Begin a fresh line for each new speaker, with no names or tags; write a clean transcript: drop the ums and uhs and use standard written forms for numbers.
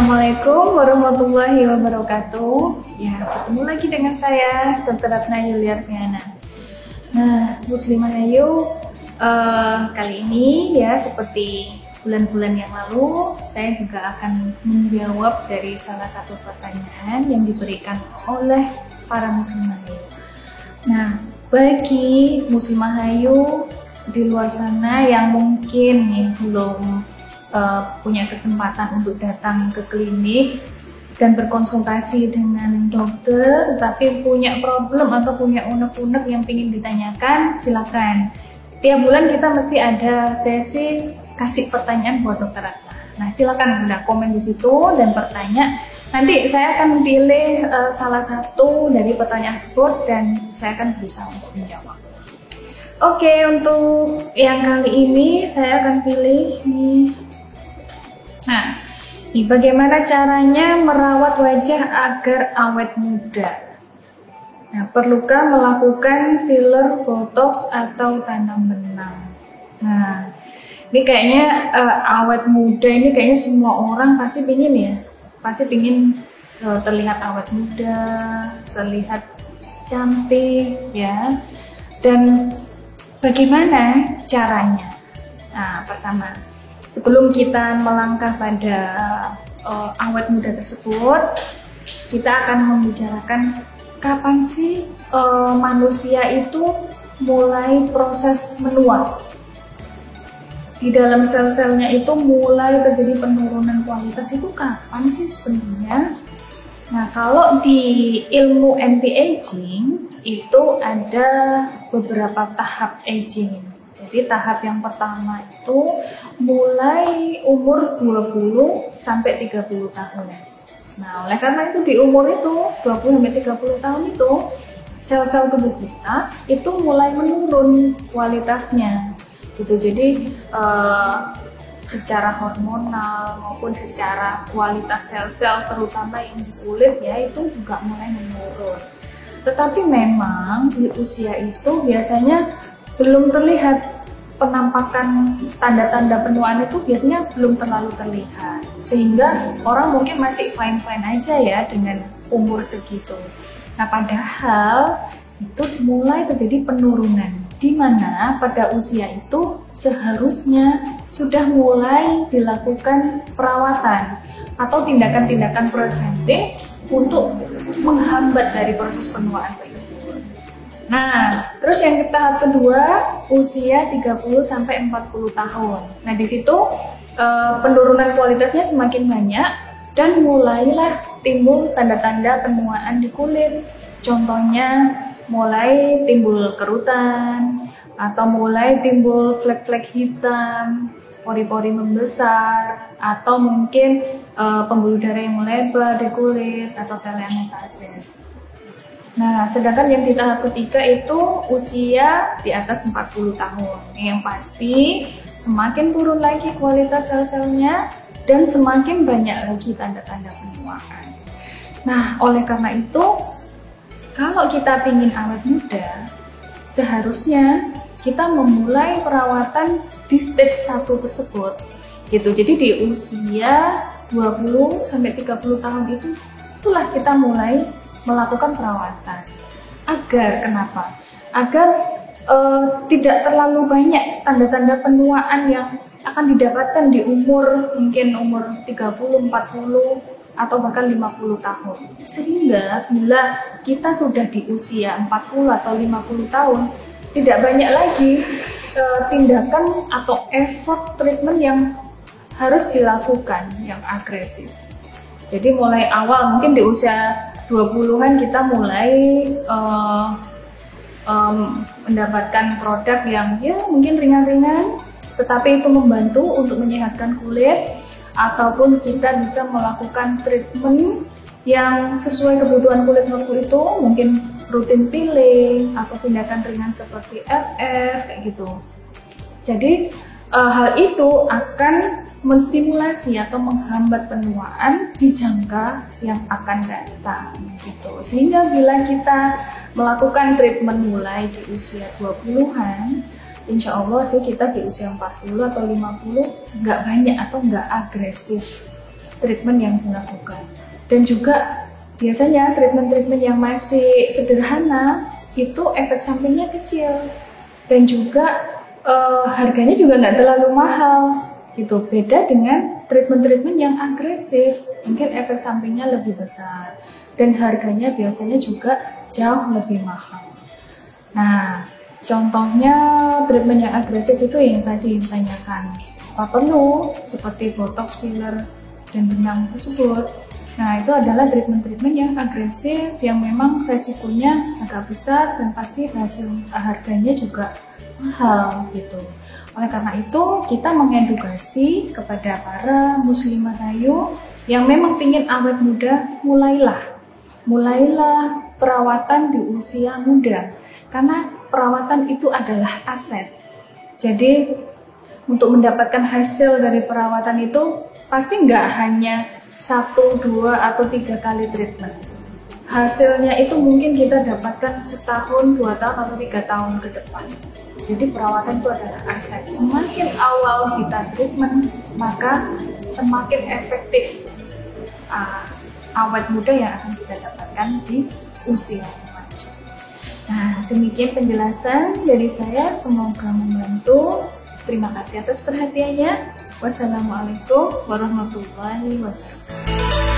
Assalamualaikum warahmatullahi wabarakatuh. Ya, bertemu lagi dengan saya, Dr. Ratna Yuliartiana. Nah, Muslimah Ayu, kali ini ya seperti bulan-bulan yang lalu, saya juga akan menjawab dari salah satu pertanyaan yang diberikan oleh para Muslimah Ayu. Nah, bagi Muslimah Ayu di luar sana yang mungkin belum punya kesempatan untuk datang ke klinik dan berkonsultasi dengan dokter, tapi punya problem atau punya unek-unek yang ingin ditanyakan, silakan. Tiap bulan kita mesti ada sesi kasih pertanyaan buat Dokter Ratna. Nah, silakan udah komen di situ dan bertanya. Nanti saya akan pilih salah satu dari pertanyaan tersebut dan saya akan berusaha untuk menjawab. Oke, untuk yang kali ini saya akan pilih nih. Nah, bagaimana caranya merawat wajah agar awet muda? Nah, perlukah melakukan filler, botox, atau tanam benang? Nah, ini kayaknya awet muda ini kayaknya semua orang pasti pingin ya. Pasti pingin terlihat awet muda, terlihat cantik ya. Dan bagaimana caranya? Nah, pertama, sebelum kita melangkah pada awet muda tersebut, kita akan membicarakan kapan sih manusia itu mulai proses menua. Di dalam sel-selnya itu mulai terjadi penurunan kualitas itu kapan sih sebenarnya? Nah, kalau di ilmu anti-aging itu ada beberapa tahap aging. Jadi tahap yang pertama itu mulai umur 20 sampai 30 tahun. Nah, oleh karena itu di umur itu 20 sampai 30 tahun itu sel-sel tubuh kita itu mulai menurun kualitasnya. Gitu. Jadi secara hormonal maupun secara kualitas sel-sel terutama yang di kulit ya itu juga mulai menurun. Tetapi memang di usia itu biasanya belum terlihat penampakan tanda-tanda penuaan itu biasanya belum terlalu terlihat, sehingga orang mungkin masih fine-fine aja ya dengan umur segitu. Nah, padahal itu mulai terjadi penurunan di mana pada usia itu seharusnya sudah mulai dilakukan perawatan atau tindakan-tindakan preventif untuk menghambat dari proses penuaan tersebut. Nah, terus yang tahap kedua usia 30 sampai 40 tahun. Nah, di situ penurunan kualitasnya semakin banyak dan mulailah timbul tanda-tanda penuaan di kulit. Contohnya mulai timbul kerutan atau mulai timbul flek-flek hitam, pori-pori membesar, atau mungkin pembuluh darah yang melebar di kulit atau telangitis. Nah, sedangkan yang di tahap ketiga itu usia di atas 40 tahun. Yang pasti semakin turun lagi kualitas sel-selnya dan semakin banyak lagi tanda-tanda penuaan. Nah, oleh karena itu, kalau kita ingin awet muda, seharusnya kita memulai perawatan di stage 1 tersebut. Gitu. Jadi di usia 20 sampai 30 tahun itulah kita mulai melakukan perawatan. Agar kenapa? Agar tidak terlalu banyak tanda-tanda penuaan yang akan didapatkan di mungkin umur 30, 40 atau bahkan 50 tahun. Sehingga bila kita sudah di usia 40 atau 50 tahun, tidak banyak lagi tindakan atau effort treatment yang harus dilakukan yang agresif. Jadi mulai awal mungkin di usia 20-an kita mulai mendapatkan produk yang ya mungkin ringan-ringan, tetapi itu membantu untuk menyehatkan kulit, ataupun kita bisa melakukan treatment yang sesuai kebutuhan kulit waktu itu, mungkin rutin peeling atau tindakan ringan seperti FF kayak gitu. Jadi hal itu akan menstimulasi atau menghambat penuaan di jangka yang akan datang gitu. Sehingga bila kita melakukan treatment mulai di usia 20-an, insya Allah sih kita di usia 40 atau 50 nggak banyak atau nggak agresif treatment yang dilakukan. Dan juga biasanya treatment-treatment yang masih sederhana itu efek sampingnya kecil dan juga harganya juga nggak terlalu mahal gitu. Beda dengan treatment-treatment yang agresif, mungkin efek sampingnya lebih besar dan harganya biasanya juga jauh lebih mahal. Nah, contohnya treatment yang agresif itu yang tadi ditanyakan, apa perlu seperti botox, filler, dan benang tersebut. Nah, itu adalah treatment-treatment yang agresif, yang memang resikonya agak besar dan pasti harganya juga mahal gitu. Oleh karena itu, kita mengedukasi kepada para muslimah ayu yang memang ingin awet muda, mulailah perawatan di usia muda. Karena perawatan itu adalah aset. Jadi, untuk mendapatkan hasil dari perawatan itu pasti nggak hanya 1, 2, atau 3 kali treatment. Hasilnya itu mungkin kita dapatkan setahun, 2 tahun, atau 3 tahun ke depan. Jadi perawatan itu adalah aset. Semakin awal kita treatment, maka semakin efektif awet muda yang akan kita dapatkan di usia remaja. Nah, demikian penjelasan dari saya. Semoga membantu. Terima kasih atas perhatiannya. Wassalamualaikum warahmatullahi wabarakatuh.